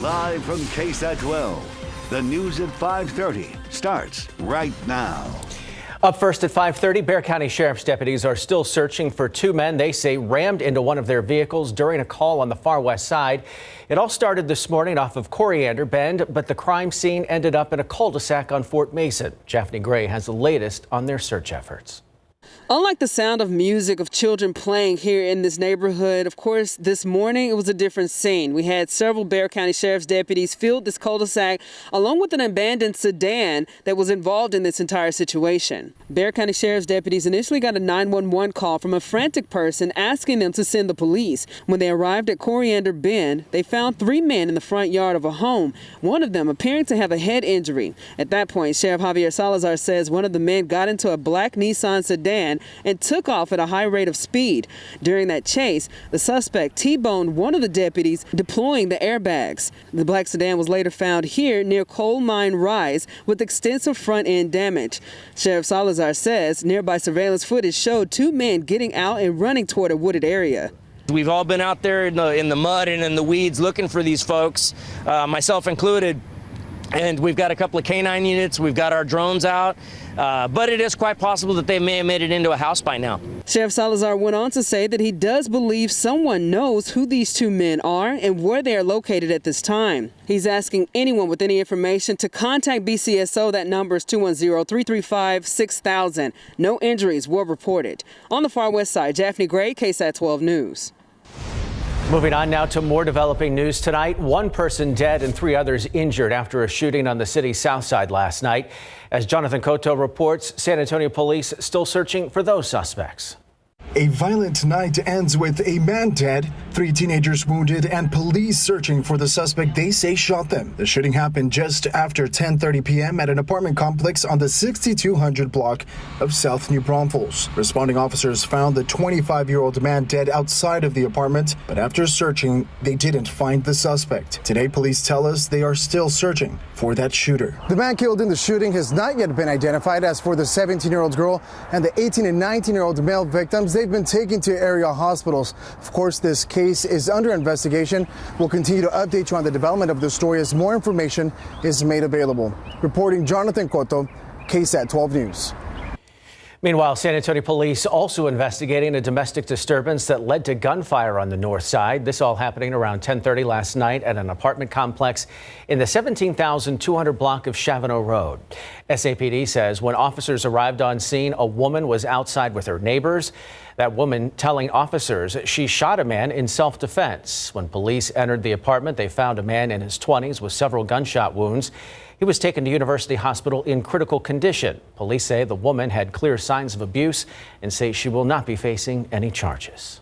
Live from KSAT 12, the news at 5:30 starts right now. Up first at 5:30, Bexar County Sheriff's deputies are still searching for two men they say rammed into one of their vehicles during a call on the far west side. It all started this morning off of Coriander Bend, but the crime scene ended up in a cul-de-sac on Fort Mason. Japhanie Gray has the latest on their search efforts. Unlike the sound of music of children playing here in this neighborhood, of course, this morning it was a different scene. We had several Bexar County Sheriff's deputies fill this cul-de-sac along with an abandoned sedan that was involved in this entire situation. Bexar County Sheriff's deputies initially got a 911 call from a frantic person asking them to send the police. When they arrived at Coriander Bend, they found three men in the front yard of a home, one of them appearing to have a head injury. At that point, Sheriff Javier Salazar says one of the men got into a black Nissan sedan and took off at a high rate of speed. During that chase, the suspect T-boned one of the deputies, deploying the airbags. The black sedan was later found here near Coal Mine Rise with extensive front-end damage. Sheriff Salazar says nearby surveillance footage showed two men getting out and running toward a wooded area. We've all been out there in the mud and in the weeds looking for these folks, myself included. And we've got a couple of canine units, we've got our drones out, but it is quite possible that they may have made it into a house by now. Sheriff Salazar went on to say that he does believe someone knows who these two men are and where they are located at this time. He's asking anyone with any information to contact BCSO. That number is 210-335-6000. No injuries were reported. On the far west side, Japhanie Gray, KSAT 12 News. Moving on now to more developing news tonight. One person dead and three others injured after a shooting on the city's south side last night. As Jonathan Cotto reports, San Antonio police still searching for those suspects. A violent night ends with a man dead, three teenagers wounded, and police searching for the suspect they say shot them. The shooting happened just after 10:30 p.m. at an apartment complex on the 6200 block of South New Braunfels. Responding officers found the 25-year-old man dead outside of the apartment, but after searching, they didn't find the suspect. Today, police tell us they are still searching for that shooter. The man killed in the shooting has not yet been identified. As for the 17-year-old girl and the 18 and 19-year-old male victims, they've been taken to area hospitals. Of course, this case is under investigation. We'll continue to update you on the development of the story as more information is made available. Reporting Jonathan Cotto, KSAT 12 News. Meanwhile, San Antonio police also investigating a domestic disturbance that led to gunfire on the north side. This all happening around 10:30 last night at an apartment complex in the 17,200 block of Chavano Road. SAPD says when officers arrived on scene, a woman was outside with her neighbors. That woman telling officers she shot a man in self-defense. When police entered the apartment, they found a man in his 20s with several gunshot wounds. He was taken to University Hospital in critical condition. Police say the woman had clear signs of abuse and say she will not be facing any charges.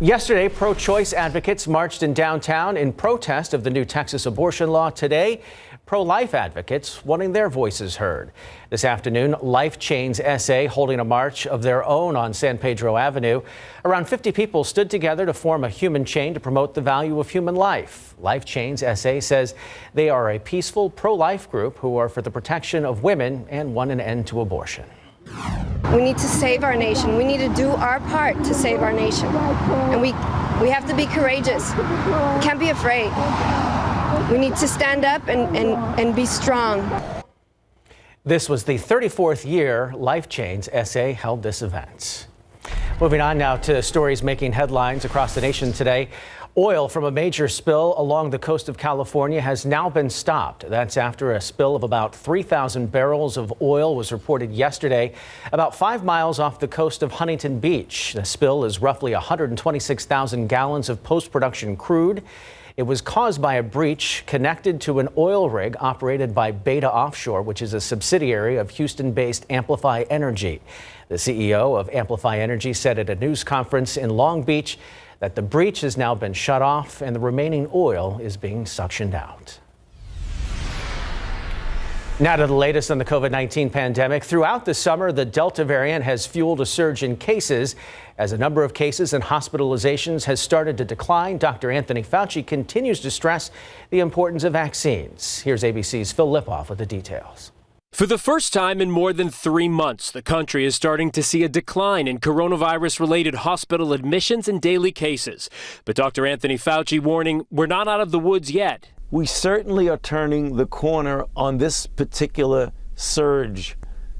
Yesterday, pro-choice advocates marched in downtown in protest of the new Texas abortion law. Today, pro-life advocates wanting their voices heard. This afternoon, Life Chains SA holding a march of their own on San Pedro Avenue. Around 50 people stood together to form a human chain to promote the value of human life. Life Chains SA says they are a peaceful pro-life group who are for the protection of women and want an end to abortion. We need to save our nation. We need to do our part to save our nation. And we have to be courageous. We can't be afraid. We need to stand up and be strong. This was the 34th year Life Chains SA held this event. Moving on now to stories making headlines across the nation today. Oil from a major spill along the coast of California has now been stopped. That's after a spill of about 3,000 barrels of oil was reported yesterday about 5 miles off the coast of Huntington Beach. The spill is roughly 126,000 gallons of post-production crude. It was caused by a breach connected to an oil rig operated by Beta Offshore, which is a subsidiary of Houston-based Amplify Energy. The CEO of Amplify Energy said at a news conference in Long Beach that the breach has now been shut off and the remaining oil is being suctioned out. Now to the latest on the COVID-19 pandemic. Throughout the summer, the Delta variant has fueled a surge in cases. As a number of cases and hospitalizations has started to decline, Dr. Anthony Fauci continues to stress the importance of vaccines. Here's ABC's Phil Lipoff with the details. For the first time in more than 3 months, the country is starting to see a decline in coronavirus-related hospital admissions and daily cases. But Dr. Anthony Fauci warning we're not out of the woods yet. We certainly are turning the corner on this particular surge,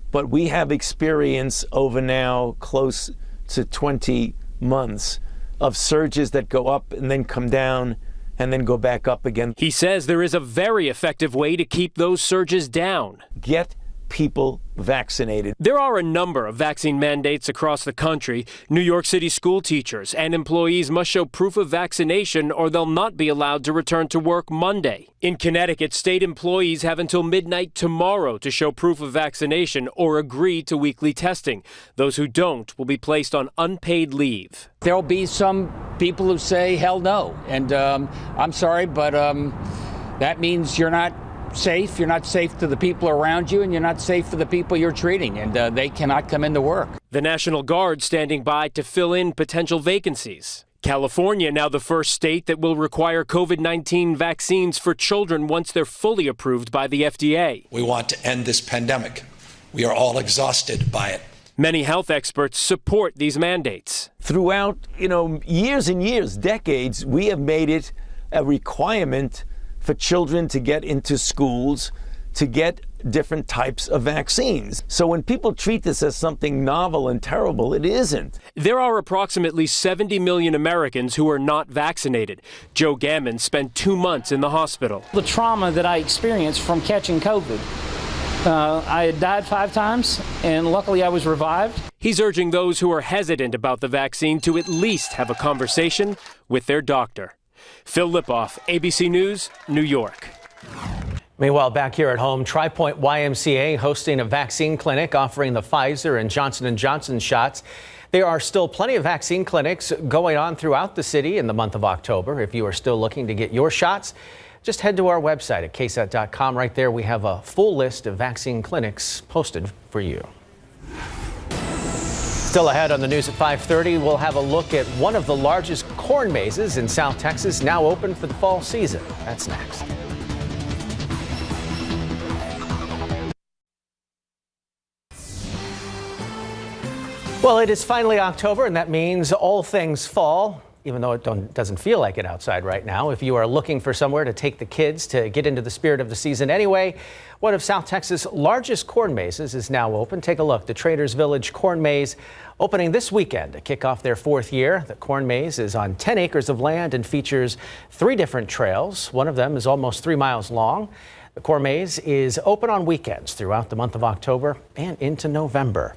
but we have experience over now close to 20 months of surges that go up and then come down and then go back up again. He says there is a very effective way to keep those surges down. Get people vaccinated. There are a number of vaccine mandates across the country. New York City school teachers and employees must show proof of vaccination or they'll not be allowed to return to work Monday. In Connecticut, state employees have until midnight tomorrow to show proof of vaccination or agree to weekly testing. Those who don't will be placed on unpaid leave. There'll be some people who say, hell no. And I'm sorry, but that means you're not safe. You're not safe to the people around you, and you're not safe for the people you're treating, and they cannot come into work. The National Guard standing by to fill in potential vacancies. California now the first state that will require COVID-19 vaccines for children once they're fully approved by the FDA. We want to end this pandemic. We are all exhausted by it. Many health experts support these mandates. Throughout, years and years, decades, we have made it a requirement for children to get into schools, to get different types of vaccines. So when people treat this as something novel and terrible, it isn't. There are approximately 70 million Americans who are not vaccinated. Joe Gammon spent 2 months in the hospital. The trauma that I experienced from catching COVID. I had died 5 times, and luckily I was revived. He's urging those who are hesitant about the vaccine to at least have a conversation with their doctor. Phil Lipoff, ABC News, New York. Meanwhile, back here at home, Tri-Point YMCA hosting a vaccine clinic offering the Pfizer and Johnson & Johnson shots. There are still plenty of vaccine clinics going on throughout the city in the month of October. If you are still looking to get your shots, just head to our website at KSAT.com. Right there, we have a full list of vaccine clinics posted for you. Still ahead on the news at 5:30, we'll have a look at one of the largest corn mazes in South Texas, now open for the fall season. That's next. Well, it is finally October, and that means all things fall, even though it doesn't feel like it outside right now. If you are looking for somewhere to take the kids to get into the spirit of the season anyway, one of South Texas' largest corn mazes is now open. Take a look. The Traders Village Corn Maze opening this weekend to kick off their 4th year. The corn maze is on 10 acres of land and features 3 different trails. One of them is almost 3 miles long. The corn maze is open on weekends throughout the month of October and into November.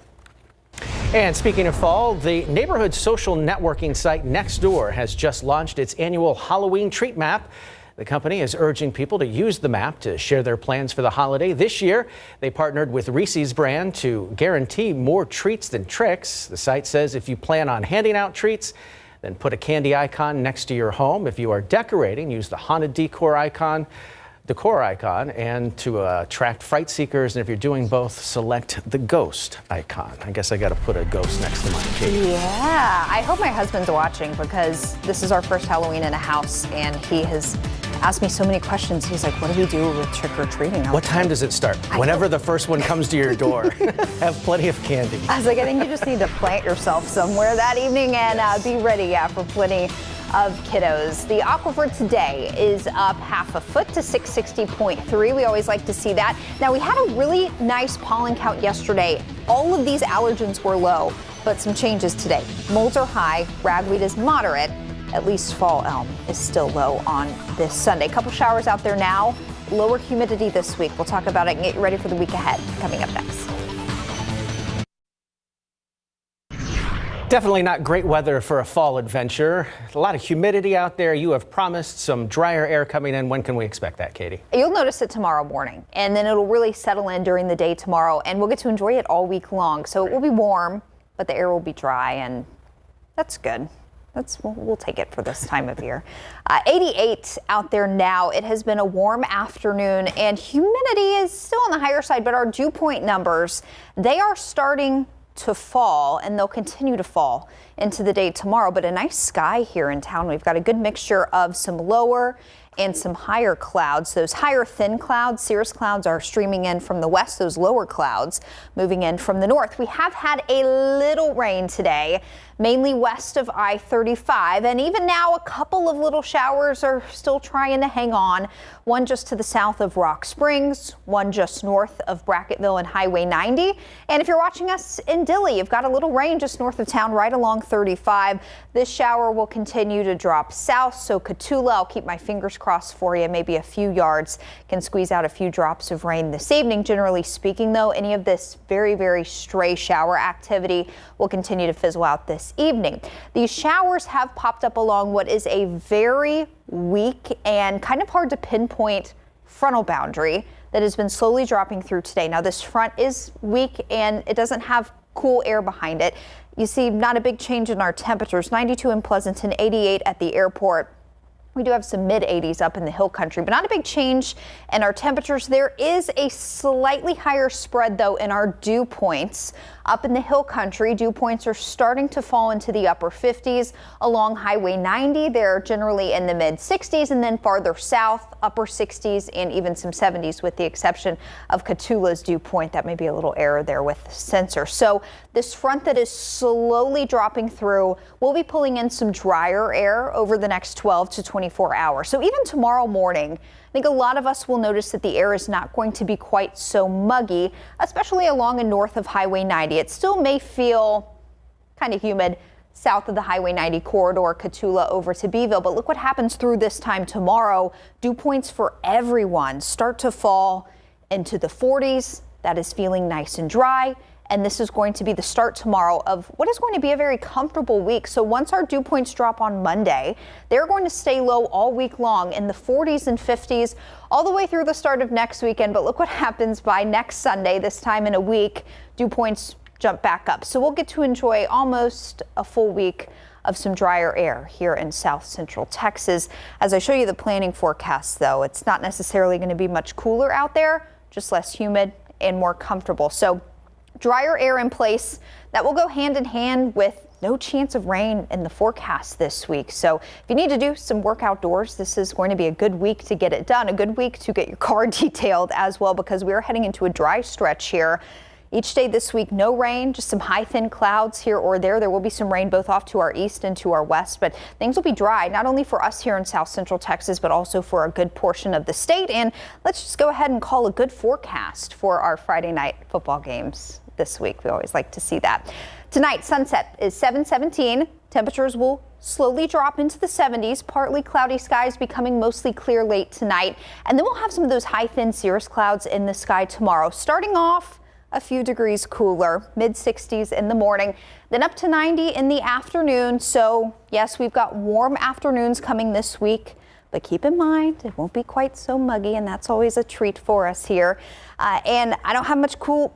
And speaking of fall, the neighborhood social networking site Nextdoor has just launched its annual Halloween treat map. The company is urging people to use the map to share their plans for the holiday. This year, they partnered with Reese's brand to guarantee more treats than tricks. The site says if you plan on handing out treats, then put a candy icon next to your home. If you are decorating, use the haunted decor icon, and to attract fright seekers. And if you're doing both, select the ghost icon. I guess I got to put a ghost next to mine. Katie. Yeah, I hope my husband's watching because this is our first Halloween in a house, and he has asked me so many questions. He's like, what do we do with trick-or-treating? What time does it start? Whenever the first one comes to your door. Have plenty of candy. I was like, I think you just need to plant yourself somewhere that evening and be ready for plenty of kiddos. The aquifer today is up half a foot to 660.3. We always like to see that. Now, we had a really nice pollen count yesterday. All of these allergens were low, but some changes today. Molds are high, ragweed is moderate. At least fall elm is still low on this Sunday. A couple showers out there now. Lower humidity this week. We'll talk about it and get you ready for the week ahead. Coming up next. Definitely not great weather for a fall adventure. A lot of humidity out there. You have promised some drier air coming in. When can we expect that, Katie? You'll notice it tomorrow morning, and then it'll really settle in during the day tomorrow, and we'll get to enjoy it all week long. So it will be warm, but the air will be dry, and that's good. We'll take it for this time of year. 88 out there now. It has been a warm afternoon, and humidity is still on the higher side, but our dew point numbers, they are starting to fall, and they'll continue to fall into the day tomorrow. But a nice sky here in town. We've got a good mixture of some lower and some higher clouds. Those higher thin clouds, cirrus clouds, are streaming in from the west. Those lower clouds moving in from the north. We have had a little rain today, mainly west of I-35, and even now a couple of little showers are still trying to hang on. One just to the south of Rock Springs, one just north of Brackettville and Highway 90. And if you're watching us in Dilley, you've got a little rain just north of town right along 35. This shower will continue to drop south, so Cotulla, I'll keep my fingers crossed for you. Maybe a few yards can squeeze out a few drops of rain this evening. Generally speaking, though, any of this very, very stray shower activity will continue to fizzle out this evening. These showers have popped up along what is a very weak and kind of hard to pinpoint frontal boundary that has been slowly dropping through today. Now, this front is weak and it doesn't have cool air behind it. You see, not a big change in our temperatures. 92 in Pleasanton, 88 at the airport. We do have some mid-80s up in the hill country, but not a big change in our temperatures. There is a slightly higher spread, though, in our dew points. Up in the hill country, dew points are starting to fall into the upper 50s. Along Highway 90, they're generally in the mid-60s, and then farther south, upper 60s and even some 70s, with the exception of Cotulla's dew point. That may be a little error there with the sensor. So this front that is slowly dropping through will be pulling in some drier air over the next 12 to 24 hours. So even tomorrow morning, I think a lot of us will notice that the air is not going to be quite so muggy, especially along and north of Highway 90. It still may feel kind of humid south of the Highway 90 corridor, Cotulla over to Beeville. But look what happens through this time tomorrow. Dew points for everyone start to fall into the 40s. That is feeling nice and dry. And this is going to be the start tomorrow of what is going to be a very comfortable week. So once our dew points drop on Monday, they're going to stay low all week long in the 40s and 50s all the way through the start of next weekend. But look what happens by next Sunday, this time in a week, dew points jump back up. So we'll get to enjoy almost a full week of some drier air here in south central Texas. As I show you the planning forecast, though, it's not necessarily going to be much cooler out there, just less humid and more comfortable. So drier air in place, that will go hand in hand with no chance of rain in the forecast this week. So if you need to do some work outdoors, this is going to be a good week to get it done, a good week to get your car detailed as well, because we are heading into a dry stretch here. Each day this week, no rain, just some high thin clouds here or there. There will be some rain both off to our east and to our west, but things will be dry, not only for us here in south central Texas, but also for a good portion of the state. And let's just go ahead and call a good forecast for our Friday night football games this week. We always like to see that. Tonight, sunset is 7:17. Temperatures will slowly drop into the 70s, partly cloudy skies becoming mostly clear late tonight. And then we'll have some of those high thin cirrus clouds in the sky tomorrow, starting off a few degrees cooler, mid 60s in the morning, then up to 90 in the afternoon. So yes, we've got warm afternoons coming this week, but keep in mind it won't be quite so muggy, and that's always a treat for us here. And I don't have much cool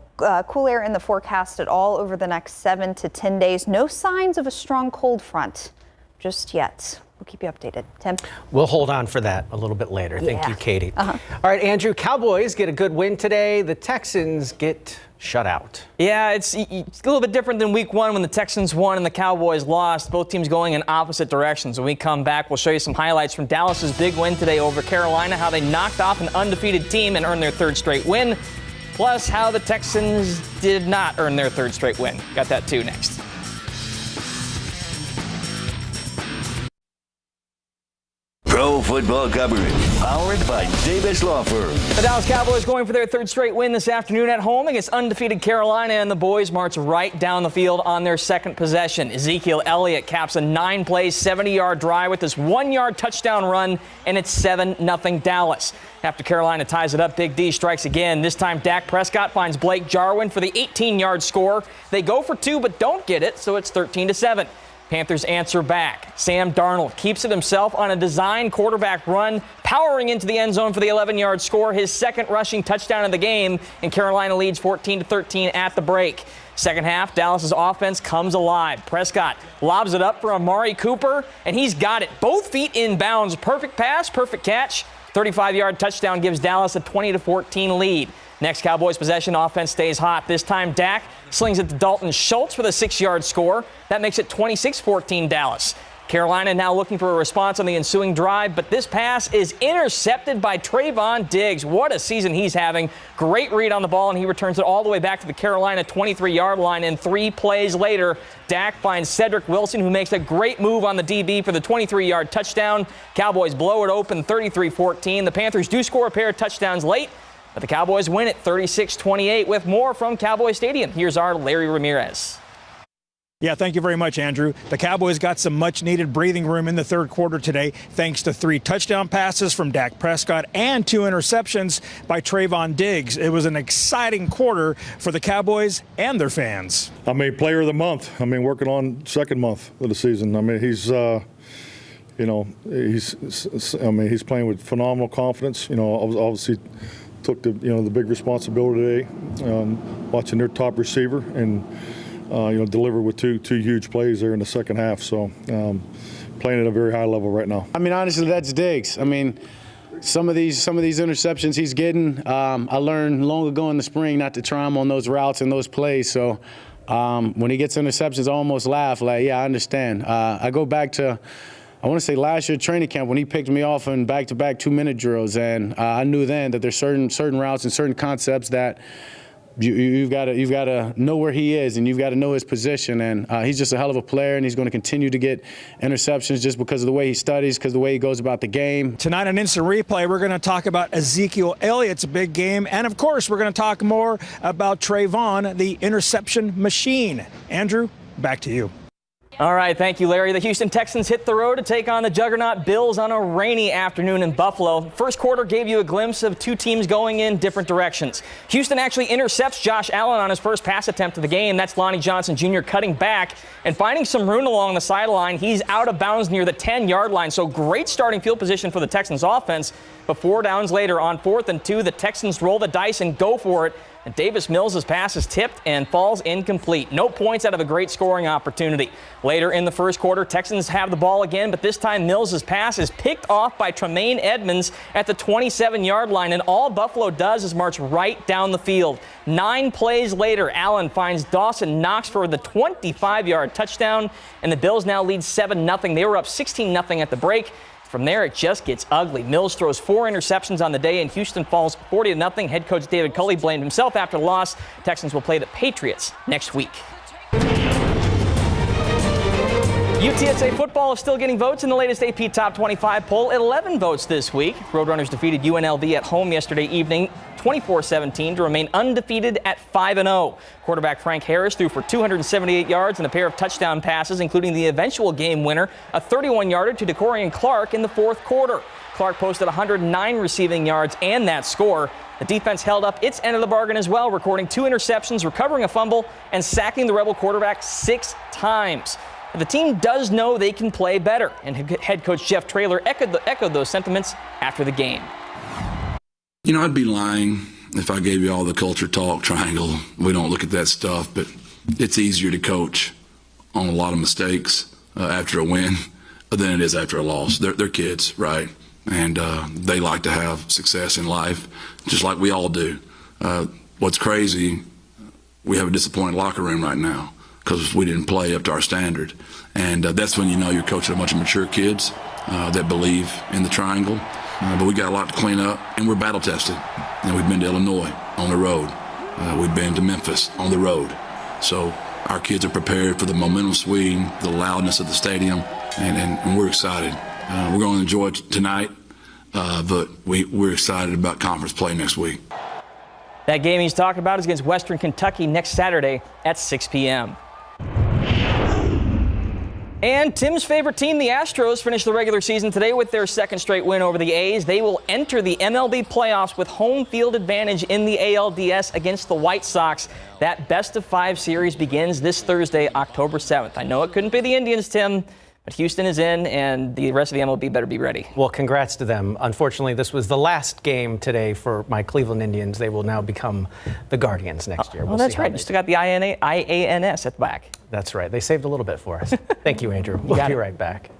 air in the forecast at all over the next 7 to 10 days. No signs of a strong cold front just yet. We'll keep you updated. Tim? We'll hold on for that a little bit later. Thank you, Katie. All right, Andrew, Cowboys get a good win today. The Texans get shut out. Yeah, it's a little bit different than week one when the Texans won and the Cowboys lost. Both teams going in opposite directions. When we come back, we'll show you some highlights from Dallas's big win today over Carolina, how they knocked off an undefeated team and earned their third straight win, plus how the Texans did not earn their third straight win. Got that too next. Pro football coverage, powered by Davis Law Firm. The Dallas Cowboys going for their third straight win this afternoon at home against undefeated Carolina, and the boys march right down the field on their second possession. Ezekiel Elliott caps a 9-play, 70-yard drive with this 1-yard touchdown run, and it's 7-0 Dallas. After Carolina ties it up, Big D strikes again. This time, Dak Prescott finds Blake Jarwin for the 18-yard score. They go for 2 but don't get it, so it's 13-7. Panthers answer back. Sam Darnold keeps it himself on a designed quarterback run, powering into the end zone for the 11-yard score, his second rushing touchdown of the game, and Carolina leads 14-13 at the break. Second half, Dallas's offense comes alive. Prescott lobs it up for Amari Cooper, and he's got it. Both feet in bounds. Perfect pass, perfect catch. 35-yard touchdown gives Dallas a 20-14 lead. Next Cowboys possession, offense stays hot. This time Dak slings it to Dalton Schultz for the 6-yard score. That makes it 26-14 Dallas. Carolina now looking for a response on the ensuing drive, but this pass is intercepted by Trayvon Diggs. What a season he's having. Great read on the ball, and he returns it all the way back to the Carolina 23-yard line. And 3 plays later, Dak finds Cedric Wilson, who makes a great move on the DB for the 23-yard touchdown. Cowboys blow it open 33-14. The Panthers do score a pair of touchdowns late, but the Cowboys win it 36-28 with more from Cowboy Stadium. Here's our Larry Ramirez. Yeah, thank you very much, Andrew. The Cowboys got some much-needed breathing room in the third quarter today, thanks to 3 touchdown passes from Dak Prescott and 2 interceptions by Trayvon Diggs. It was an exciting quarter for the Cowboys and their fans. I mean, player of the month. I mean, working on second month of the season. I mean, he's playing with phenomenal confidence. Obviously took the big responsibility today, watching their top receiver and deliver with two huge plays there in the second half. So playing at a very high level right now. I mean, honestly, that's Diggs. I mean, some of these interceptions he's getting, I learned long ago in the spring not to try him on those routes and those plays. So when he gets interceptions, I almost laugh. Like, yeah, I understand. I go back to, I want to say last year training camp when he picked me off in back-to-back 2-minute drills, and I knew then that there's certain routes and certain concepts that you've got to know where he is, and you've got to know his position. And he's just a hell of a player, and he's going to continue to get interceptions just because of the way he studies, because of the way he goes about the game. Tonight on Instant Replay, we're going to talk about Ezekiel Elliott's big game, and of course, we're going to talk more about Trayvon, the interception machine. Andrew, back to you. All right, thank you, Larry. The Houston Texans hit the road to take on the juggernaut Bills on a rainy afternoon in Buffalo. First quarter gave you a glimpse of 2 teams going in different directions. Houston actually intercepts Josh Allen on his first pass attempt of the game. That's Lonnie Johnson Jr. cutting back and finding some room along the sideline. He's out of bounds near the 10-yard line, so great starting field position for the Texans offense. But 4 downs later, on 4th and 2, the Texans roll the dice and go for it. And Davis Mills' pass is tipped and falls incomplete. No points out of a great scoring opportunity. Later in the first quarter, Texans have the ball again, but this time Mills' pass is picked off by Tremaine Edmonds at the 27-yard line, and all Buffalo does is march right down the field. 9 plays later, Allen finds Dawson Knox for the 25-yard touchdown, and the Bills now lead 7-0. They were up 16-0 at the break. From there, it just gets ugly. Mills throws 4 interceptions on the day, and Houston falls 40-0. Head coach David Culley blamed himself after the loss. Texans will play the Patriots next week. UTSA football is still getting votes in the latest AP Top 25 poll. 11 votes this week. Roadrunners defeated UNLV at home yesterday evening, 24-17, to remain undefeated at 5-0. Quarterback Frank Harris threw for 278 yards and a pair of touchdown passes, including the eventual game winner, a 31-yarder to DeCorian Clark in the fourth quarter. Clark posted 109 receiving yards and that score. The defense held up its end of the bargain as well, recording 2 interceptions, recovering a fumble, and sacking the Rebel quarterback 6 times. But the team does know they can play better, and head coach Jeff Traylor echoed those sentiments after the game. You know, I'd be lying if I gave you all the culture talk triangle. We don't look at that stuff, but it's easier to coach on a lot of mistakes after a win than it is after a loss. They're kids, right? And they like to have success in life, just like we all do. What's crazy, we have a disappointed locker room right now because we didn't play up to our standard. And that's when you know you're coaching a bunch of mature kids that believe in the triangle. But we got a lot to clean up, and we're battle tested. And we've been to Illinois on the road. We've been to Memphis on the road. So our kids are prepared for the momentum swing, the loudness of the stadium, and we're excited. We're going to enjoy it tonight, but we're excited about conference play next week. That game he's talking about is against Western Kentucky next Saturday at 6 p.m. And Tim's favorite team, the Astros, finished the regular season today with their 2nd straight win over the A's. They will enter the MLB playoffs with home field advantage in the ALDS against the White Sox. That best-of-5 series begins this Thursday, October 7th. I know it couldn't be the Indians, Tim, but Houston is in, and the rest of the MLB better be ready. Well, congrats to them. Unfortunately, this was the last game today for my Cleveland Indians. They will now become the Guardians next year. Well, that's right. You still got the IANS at the back. That's right. They saved a little bit for us. Thank you, Andrew. We'll be right back.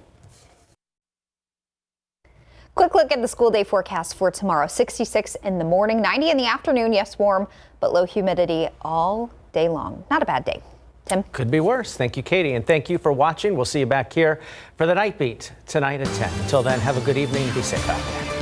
Quick look at the school day forecast for tomorrow. 66 in the morning, 90 in the afternoon. Yes, warm, but low humidity all day long. Not a bad day. Tim? Could be worse. Thank you, Katie, and thank you for watching. We'll see you back here for the Night Beat tonight at 10. Until then, have a good evening. Be safe out there.